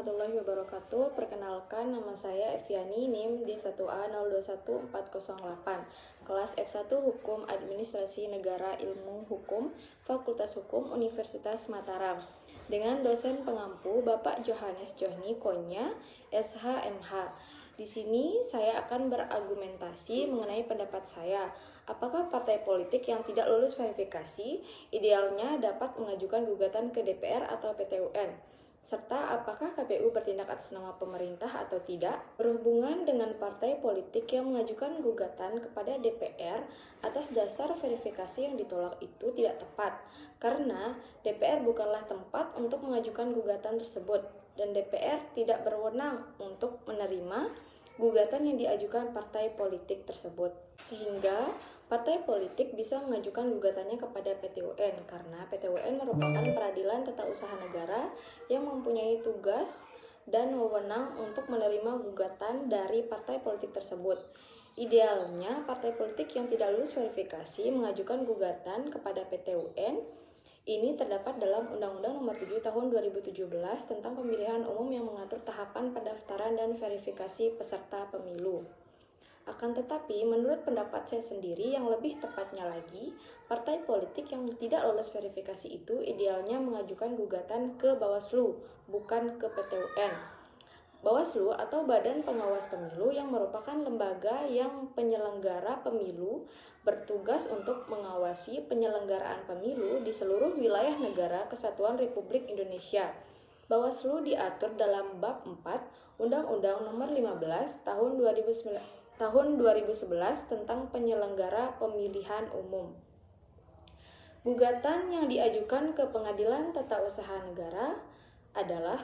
warahmatullahi wabarakatuh. Perkenalkan, nama saya Eviani, NIM D1A021408, kelas F1 Hukum Administrasi Negara Ilmu Hukum, Fakultas Hukum Universitas Mataram. Dengan dosen pengampu Bapak Johannes Johni Konya, SHMH. Di sini saya akan berargumentasi mengenai pendapat saya. Apakah partai politik yang tidak lulus verifikasi idealnya dapat mengajukan gugatan ke DPR atau PT UN? Serta apakah KPU bertindak atas nama pemerintah atau tidak? Berhubungan dengan partai politik yang mengajukan gugatan kepada DPR atas dasar verifikasi yang ditolak itu tidak tepat, karena DPR bukanlah tempat untuk mengajukan gugatan tersebut, dan DPR tidak berwenang untuk menerima gugatan yang diajukan partai politik tersebut. Sehingga partai politik bisa mengajukan gugatannya kepada PT UN karena PT UN merupakan peradilan tata usaha negara yang mempunyai tugas dan wewenang untuk menerima gugatan dari partai politik tersebut. Idealnya, partai politik yang tidak lulus verifikasi mengajukan gugatan kepada PT UN. Ini terdapat dalam Undang-Undang Nomor 7 Tahun 2017 tentang Pemilihan Umum yang mengatur tahapan pendaftaran dan verifikasi peserta pemilu. Akan tetapi, menurut pendapat saya sendiri yang lebih tepatnya lagi, partai politik yang tidak lolos verifikasi itu idealnya mengajukan gugatan ke Bawaslu, bukan ke PT UN. Bawaslu atau Badan Pengawas Pemilu yang merupakan lembaga yang penyelenggara pemilu bertugas untuk mengawasi penyelenggaraan pemilu di seluruh wilayah negara Kesatuan Republik Indonesia. Bawaslu diatur dalam Bab 4 Undang-Undang Nomor 15 Tahun 2011 tentang penyelenggara pemilihan umum. Gugatan yang diajukan ke Pengadilan Tata Usaha Negara adalah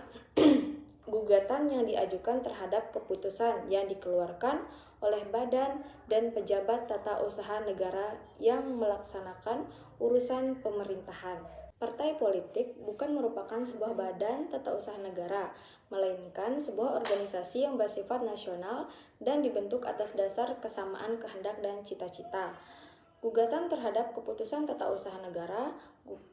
gugatan yang diajukan terhadap keputusan yang dikeluarkan oleh badan dan pejabat tata usaha negara yang melaksanakan urusan pemerintahan. Partai politik bukan merupakan sebuah badan tata usaha negara, melainkan sebuah organisasi yang bersifat nasional dan dibentuk atas dasar kesamaan kehendak dan cita-cita. Gugatan terhadap keputusan tata usaha negara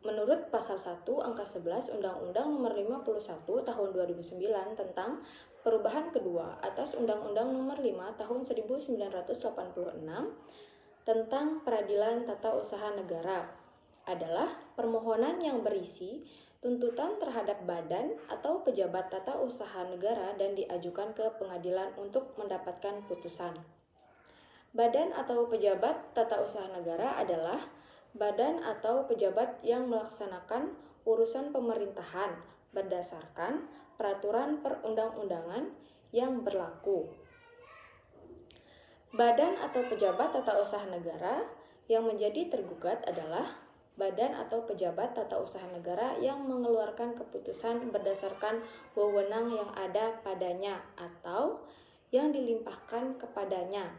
menurut pasal 1 angka 11 Undang-Undang Nomor 51 Tahun 2009 tentang perubahan kedua atas Undang-Undang Nomor 5 Tahun 1986 tentang peradilan tata usaha negara adalah permohonan yang berisi tuntutan terhadap badan atau pejabat tata usaha negara dan diajukan ke pengadilan untuk mendapatkan putusan. Badan atau pejabat tata usaha negara adalah badan atau pejabat yang melaksanakan urusan pemerintahan berdasarkan peraturan perundang-undangan yang berlaku. Badan atau pejabat tata usaha negara yang menjadi tergugat adalah badan atau pejabat tata usaha negara yang mengeluarkan keputusan berdasarkan wewenang yang ada padanya atau yang dilimpahkan kepadanya,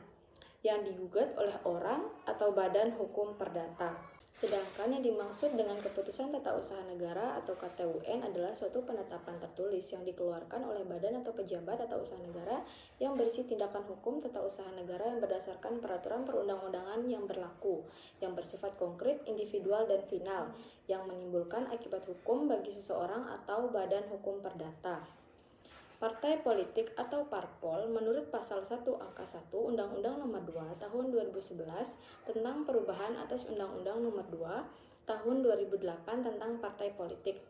yang digugat oleh orang atau badan hukum perdata. Sedangkan yang dimaksud dengan keputusan tata usaha negara atau KTUN adalah suatu penetapan tertulis yang dikeluarkan oleh badan atau pejabat tata usaha negara yang berisi tindakan hukum tata usaha negara yang berdasarkan peraturan perundang-undangan yang berlaku, yang bersifat konkret, individual, dan final, yang menimbulkan akibat hukum bagi seseorang atau badan hukum perdata. Partai politik atau parpol menurut pasal 1 angka 1 Undang-Undang Nomor 2 Tahun 2011 tentang perubahan atas Undang-Undang Nomor 2 Tahun 2008 tentang partai politik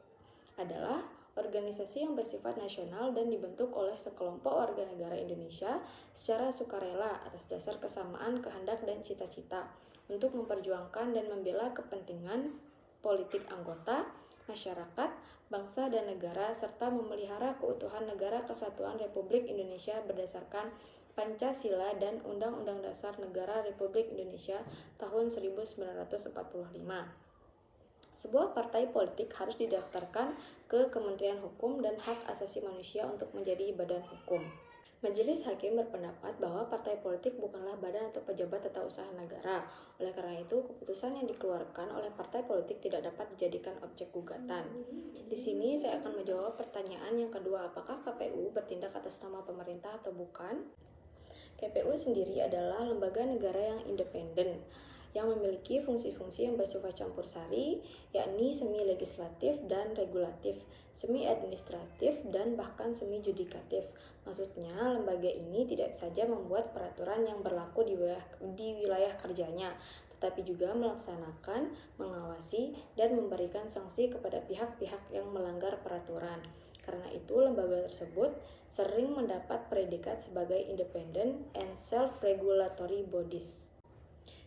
adalah organisasi yang bersifat nasional dan dibentuk oleh sekelompok warga negara Indonesia secara sukarela atas dasar kesamaan kehendak dan cita-cita untuk memperjuangkan dan membela kepentingan politik anggota, masyarakat, bangsa dan negara, serta memelihara keutuhan negara Kesatuan Republik Indonesia berdasarkan Pancasila dan Undang-Undang Dasar Negara Republik Indonesia tahun 1945. Sebuah partai politik harus didaftarkan ke Kementerian Hukum dan Hak Asasi Manusia untuk menjadi badan hukum. Majelis Hakim berpendapat bahwa partai politik bukanlah badan atau pejabat tata usaha negara. Oleh karena itu, keputusan yang dikeluarkan oleh partai politik tidak dapat dijadikan objek gugatan. Di sini saya akan menjawab pertanyaan yang kedua, apakah KPU bertindak atas nama pemerintah atau bukan? KPU sendiri adalah lembaga negara yang independen yang memiliki fungsi-fungsi yang bersifat campur sari, yakni semi-legislatif dan regulatif, semi-administratif, dan bahkan semi-judikatif. Maksudnya, lembaga ini tidak saja membuat peraturan yang berlaku di wilayah kerjanya, tetapi juga melaksanakan, mengawasi, dan memberikan sanksi kepada pihak-pihak yang melanggar peraturan. Karena itu, lembaga tersebut sering mendapat predikat sebagai independent and self-regulatory bodies.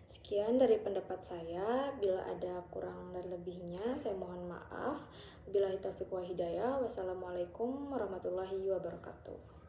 Sekian dari pendapat saya. Bila ada kurang dan lebihnya, saya mohon maaf. Wabillahi taufiq wa hidayah. Wassalamualaikum warahmatullahi wabarakatuh.